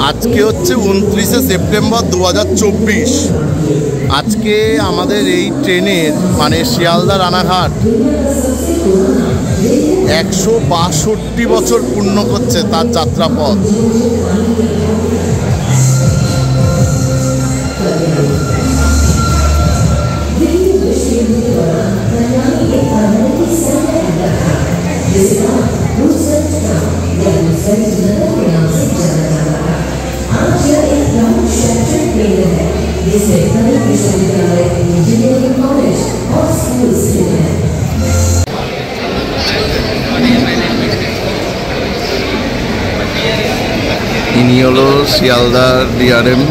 আজকে হচ্ছে 29শে সেপ্টেম্বর 2024। আজকে আমাদের এই ট্রেনের মানে শিয়ালদা রানাঘাট 162 বছর পূর্ণ করছে তার যাত্রাপথ। ইনি হলো শিয়ালদার ডিআরএম।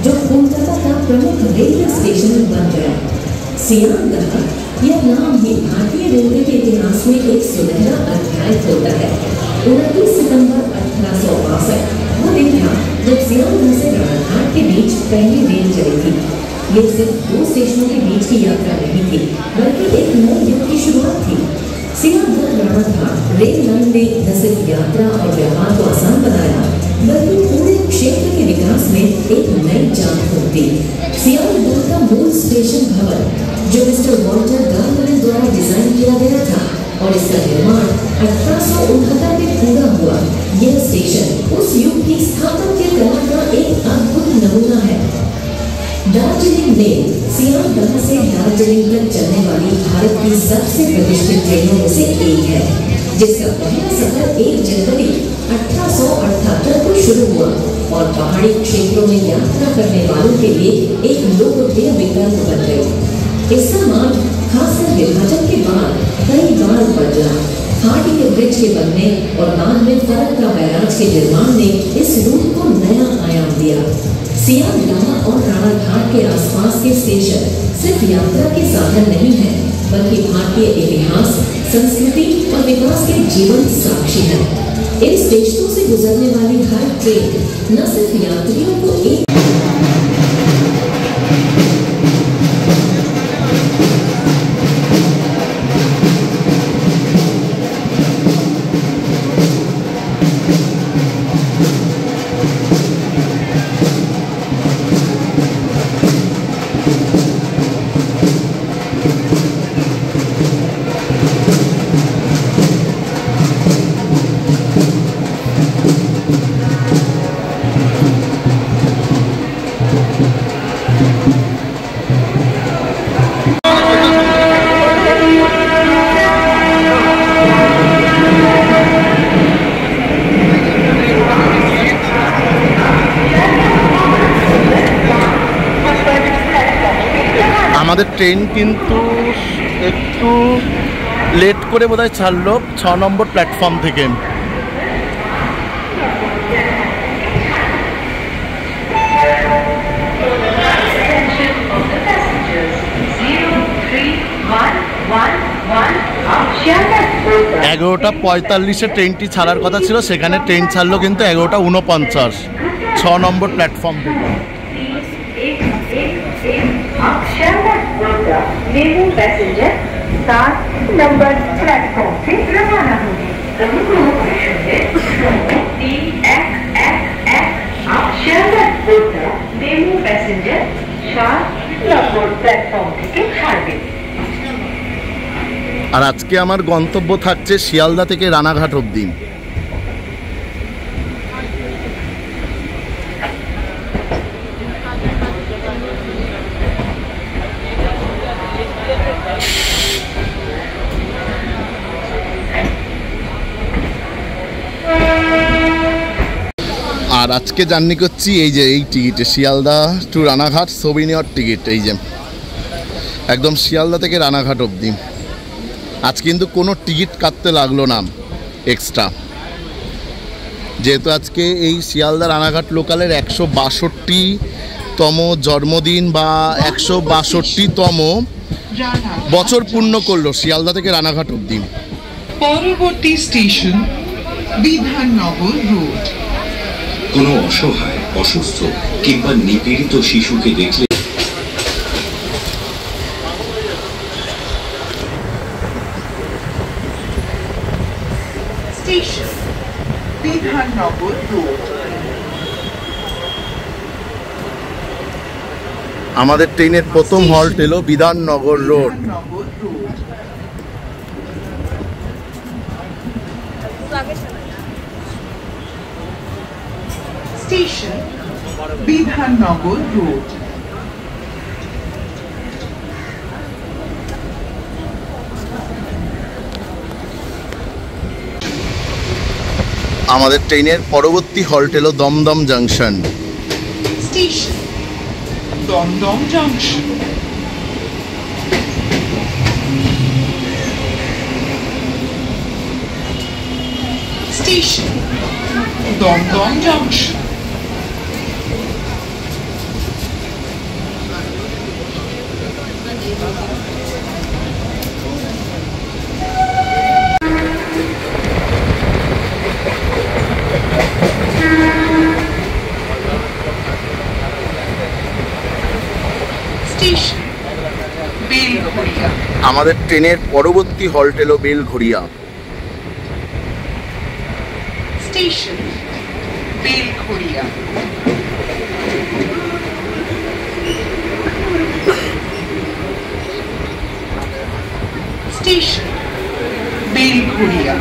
जो कोलकाता का प्रमुख रेलवे स्टेशन बन गया। सियालदह यह नाम ही भारतीय रेलवे के इतिहास में एक सुनहरा अध्याय होता है। 29 सितंबर 1862 वो दिन था जब सियालदह से रानाघाट के बीच पहली रेल चली थी। ये सिर्फ 2 स्टेशनों के बीच की यात्रा नहीं थी, बल्कि एक नए युग की शुरुआत थी। सियालदह रानाघाट रेल लाइन ने न सिर्फ यात्रा और व्यवहार को आसान बनाया, बल्कि पूरे क्षेत्र के विकास में एक नई जान फूंक दी। सियालदह का मूल स्टेशन भवन जो मिस्टर वॉल्टर गार्डनर द्वारा डिजाइन किया गया था और इसका निर्माण 1869 में पूरा हुआ। यह स्टेशन उस युग की स्थापत्य कला का एक अद्भुत नमूना है। दार्जिलिंग मेल सियालदह से दार्जिलिंग तक चलने वाली भारत की सबसे प्रतिष्ठित ट्रेनों में से एक है, जिसका पहला सफर 1 जनवरी 1878 को शुरू हुआ और पहाड़ी क्षेत्रों में यात्रा करने वालों के लिए एक लोकप्रिय विकल्प बन गई। इसका मार्ग खासकर विभाजन के बाद कई बार बदला। हार्डी के ब्रिज के बनने और बाद में फरक्का बैराज के निर्माण ने इस रूट को नया आयाम दिया। सियालदह और रानाघाट के आसपास के स्टेशन सिर्फ यात्रा के साधन नहीं है, बल्कि भारतीय इतिहास, संस्कृति और विकास के जीवंत साक्षी है। इन स्टेशनों से गुजरने वाली हर ट्रेन न सिर्फ यात्रियों को एक আমাদের ট্রেন কিন্তু একটু লেট করে বোধহয় ছাড়লো 6 নম্বর প্ল্যাটফর্ম থেকে। এগারোটা 45-এ ট্রেনটি ছাড়ার কথা ছিল, সেখানে ট্রেন ছাড়লো কিন্তু 11:49 6 নম্বর প্ল্যাটফর্ম থেকে। मेमू पैसेंजर 7 नंबर प्लेटफॉर्म से रवाना होंगे। प्रमुख मेमू पैसेंजर 7 नंबर प्लेटफॉर्म থেকে ছাড়বে। আর আজকে আমার গন্তব্য থাকছে শিয়ালদা থেকে রানাঘাট অবধি। আর আজকে জার্নি করছি এই যে এই টিকিটে, শিয়ালদা টু রানাঘাট ছবি নেওয়ার টিকিট, এই যে একদম শিয়ালদা থেকে রানাঘাট অবধি। আজ কিন্তু কোনো টিকিট কাটতে লাগলো না এক্সট্রা, যেহেতু আজকে এই শিয়ালদা রানাঘাট লোকালের 162তম জন্মদিন বা 162তম বছর পূর্ণ করলো শিয়ালদা থেকে রানাঘাট অবধি। পরবর্তী স্টেশন বিধাননগর রোড। কোনো অসহায়, অসুস্থ কিংবা নিপীড়িত শিশুকে দেখলে স্টেশন বিধাননগর রোড। আমাদের ট্রেনের প্রথম হল্ট এলো Bidhannagar road. Bidhannagar road. Station Bidhannagar road. আমাদের ট্রেনের পরবর্তী হল্ট এলো Dum Dum junction. Station Dum Dum junction. Station Dum Dum junction. Station Belgharia. আমাদের ট্রেনের পরবর্তী হল্ট এলো বেলঘড়িয়া। স্টেশন বেলঘড়িয়া। স্টেশন বেলঘড়িয়া।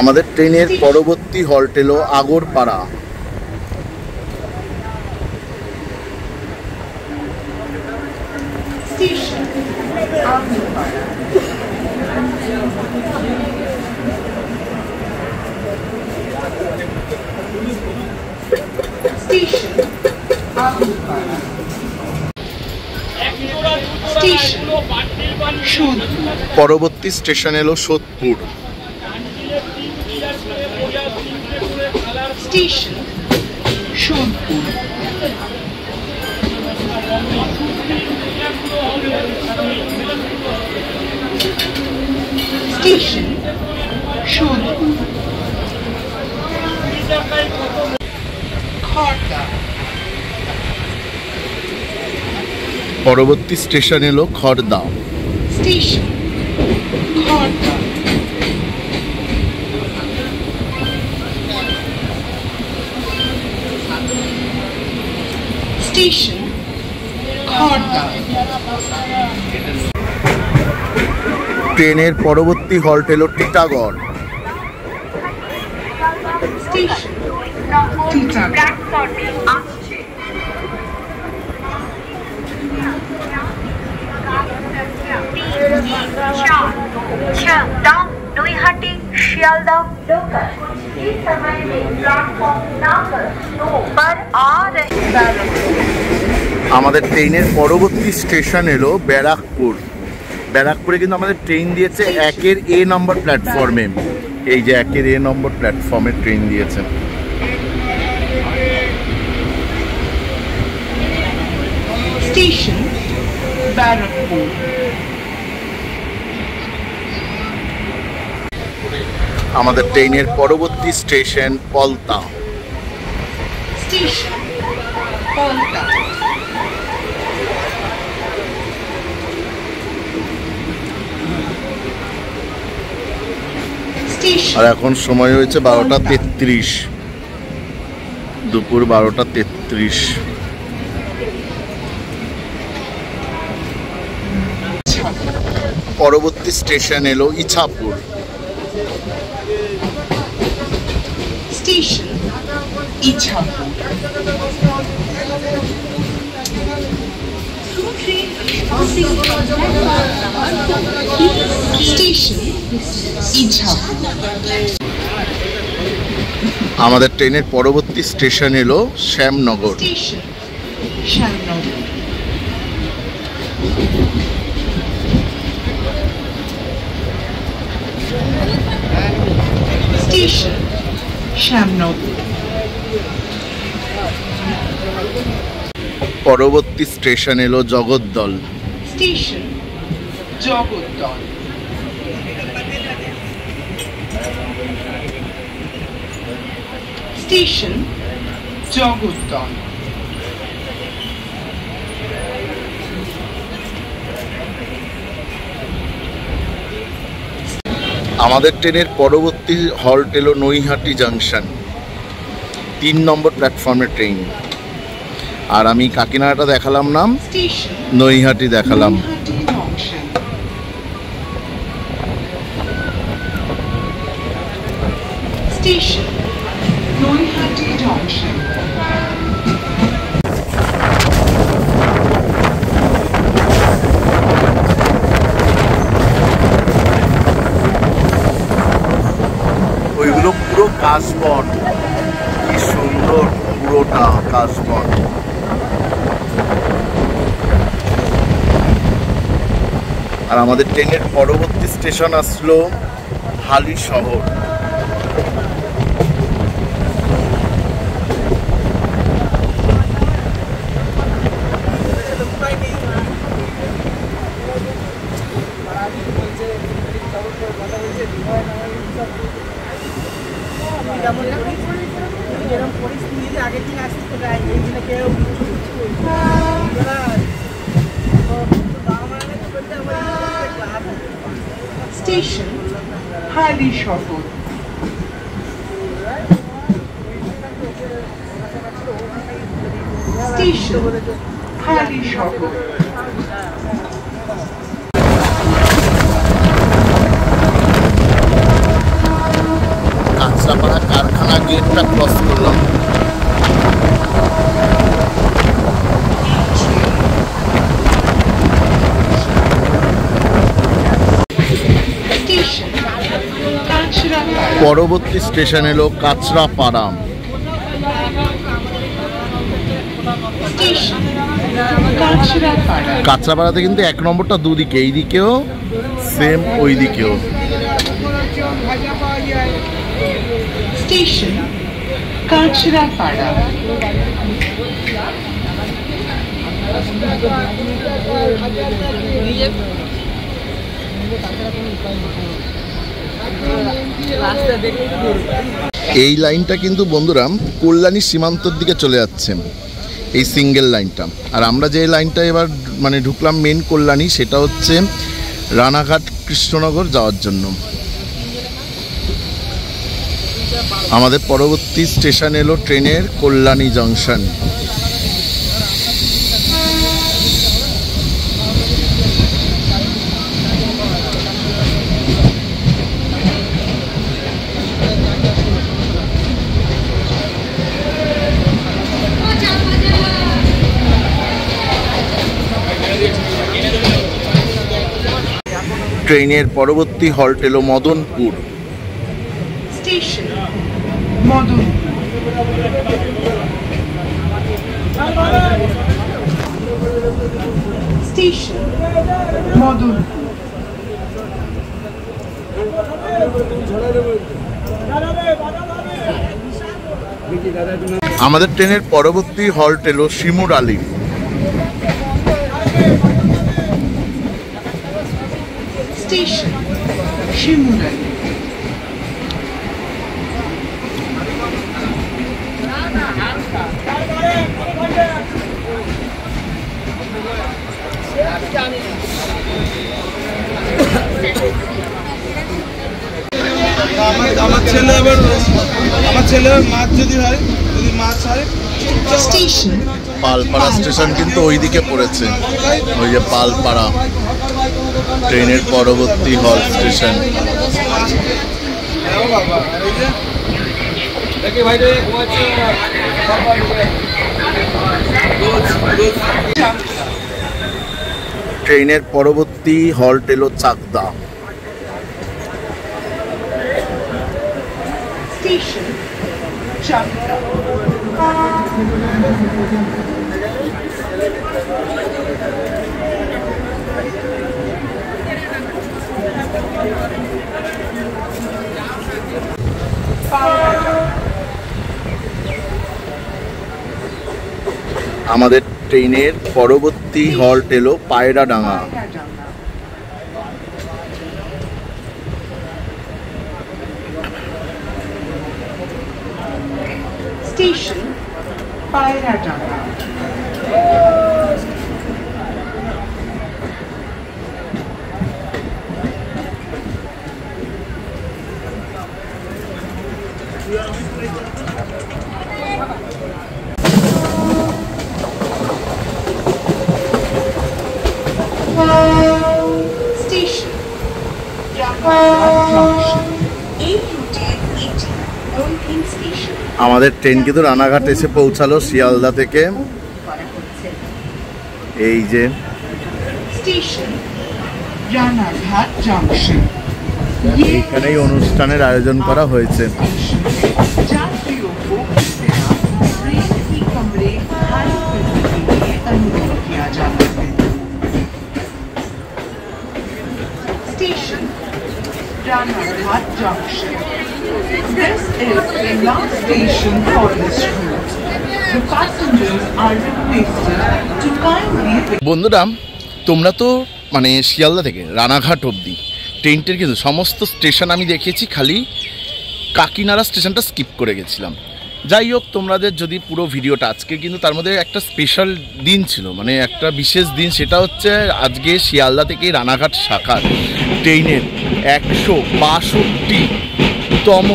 আমাদের ট্রেনের পরবর্তী হল্ট এলো Agarpara. Station Agarpara. Station Agarpara. Station Sodepur. পরবর্তী স্টেশন এলো সোদপুর। স্টেশন সোদপুর। স্টেশন সোদপুর। খড়দা। পরবর্তী স্টেশন এলো খড়দা। স্টেশন খড়দা। স্টেশন খড়দা। ট্রেনের পরবর্তী হল্ট এলো টিটাগড়। স্টেশন টিটাগড়। প্ল্যাটফর্মে আসছে नईहाटी शियालदा लोकल इस समय में प्लेटफॉर्म नंबर 2 पर आ रहे। আমাদের ট্রেনের পরবর্তী স্টেশন এলো ব্যারাকপুর। ব্যারাকপুরে কিন্তু আমাদের ট্রেন দিয়েছে 1-এর A নম্বর প্ল্যাটফর্মে। এই যে 1-এর A নম্বর প্ল্যাটফর্মে ট্রেন দিয়েছে। স্টেশন ব্যারাকপুর। আমাদের ট্রেনের পরবর্তী স্টেশন পলতা। স্টেশন পলতা। আর এখন সময় হয়েছে 12:33, দুপুর 12:33। পরবর্তী স্টেশন এলো ইছাপুর। স্টেশন ইছাপুর। স্টেশন ইছাপুর। আমাদের ট্রেনের পরবর্তী স্টেশন এলো শ্যামনগর। স্টেশন শ্যামনগর। স্টেশন শ্যামনগর। পরবর্তী স্টেশন এলো জগদ্দল। স্টেশন জগদ্দল। স্টেশন জগদ্দল। আমাদের ট্রেনের পরবর্তী হল্ট এলো নৈহাটি জাংশন, 3 নম্বর প্ল্যাটফর্মের ট্রেন। আর আমি কাকিনাড়াটা দেখালাম না, স্টেশন নৈহাটি দেখালাম। Naihati junction. Station Naihati junction. ওইগুলো পুরো কাশবন, কি সুন্দর পুরোটা কাশবন। আর আমাদের ট্রেনের পরবর্তী স্টেশন আসলো হালিশহর। স্টেশন হালিশহর। স্টেশন হালিশহর। কাঁচরাপাড়া কারখানা গেটটা ক্রস করলাম। স্টেশন কাঁচরাপাড়া। পরবর্তী স্টেশন এলো কাঁচরাপাড়া। স্টেশন কাঁচরাপাড়া। কাঁচরাপাড়াতে কিন্তু 1 নম্বরটা দুদিকে, এইদিকেও সেম ওইদিকেও। স্টেশন কাঁচরাপাড়া। এই লাইনটা কিন্তু বন্ধুরা কল্যাণী সীমান্তর দিকে চলে যাচ্ছে, এই সিঙ্গেল লাইনটা। আর আমরা যে লাইনটা এবার মানে ঢুকলাম মেন কল্যাণী, সেটা হচ্ছে রানাঘাট কৃষ্ণনগর যাওয়ার জন্য। আমাদের পরবর্তী স্টেশন এলো ট্রেনের কল্যাণী জংশন। ট্রেনের পরবর্তী হল্ট এলো মদনপুর। স্টেশন মদনপুর। স্টেশন মদনপুর। আমাদের ট্রেনের পরবর্তী হল্ট এলো শিমুরালী। স্টেশন শিমুরালী। আমার ছেলে এবার আমার ছেলে মাছ যদি হয়, যদি মাছ হয় Station. পালপাড়া স্টেশন কিন্তু ওইদিকে পড়েছে, ওই যে পালপাড়া ট্রেনের পরবর্তী হল স্টেশন। ট্রেনের পরবর্তী হল্ট এলো চাকদা। Station. Chakda. আমাদের ট্রেনের পরবর্তী হল্ট এলো Payradanga. Station. Pairadaga. Station. Junction. 8 Open Station. আমাদের ট্রেন কিন্তু রানাঘাট এসে পৌঁছালো শিয়ালদা থেকে। এই যে Station. Ranaghat Junction. এখানেই অনুষ্ঠানের আয়োজন করা হয়েছে। यात्रियों को कृपया ट्रेन की कमरे खाली करने के लिए अनुरोध किया जाता है। Station. Ranaghat Junction. This is the last station for this route. The passengers are requested to kindly বন্ধুরা, তোমরা তো মানে শিয়ালদা থেকে রানাঘাট অবধি ট্রেনটির কিন্তু সমস্ত স্টেশন আমি দেখিয়েছি, খালি কাকিনাড়া স্টেশনটা স্কিপ করে গেছিলাম। যাই হোক, তোমাদের যদি পুরো ভিডিওটা, আজকে কিন্তু তার মধ্যে একটা স্পেশাল দিন ছিল, মানে একটা বিশেষ দিন, সেটা হচ্ছে আজকে শিয়ালদা থেকে রানাঘাট শাখার ট্রেনের 162তম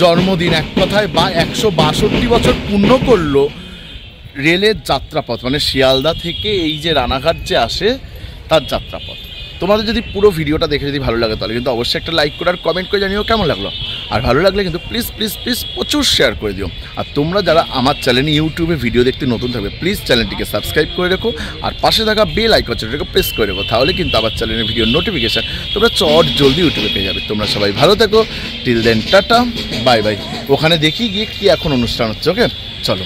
জন্মদিন, এক কথায় বা 162 বছর পূর্ণ করলো রেলের যাত্রাপথ, মানে শিয়ালদা থেকে এই যে রানাঘাট যে আসে তার যাত্রাপথ। তোমাদের যদি পুরো ভিডিওটা দেখে যদি ভালো লাগে, তাহলে কিন্তু অবশ্যই একটা লাইক করে আর কমেন্ট করে জানিও কেমন লাগলো। আর ভালো লাগলে কিন্তু প্লিজ প্লিজ প্লিজ প্রচুর শেয়ার করে দিও। আর তোমরা যারা আমার চ্যানেলে ইউটিউবে ভিডিও দেখতে নতুন থাকবে, প্লিজ চ্যানেলটিকে সাবস্ক্রাইব করে রেখো আর পাশে থাকা বেল আইকনটাকে প্রেস করে রেখো, তাহলে কিন্তু আমার চ্যানেলের ভিডিও নোটিফিকেশান তোমরা চট জলদি ইউটিউবে পেয়ে যাবে। তোমরা সবাই ভালো থেকো, till then tata, bye bye. ওখানে দেখি গিয়ে কি এখন অনুষ্ঠান হচ্ছে। ওকে, চলো।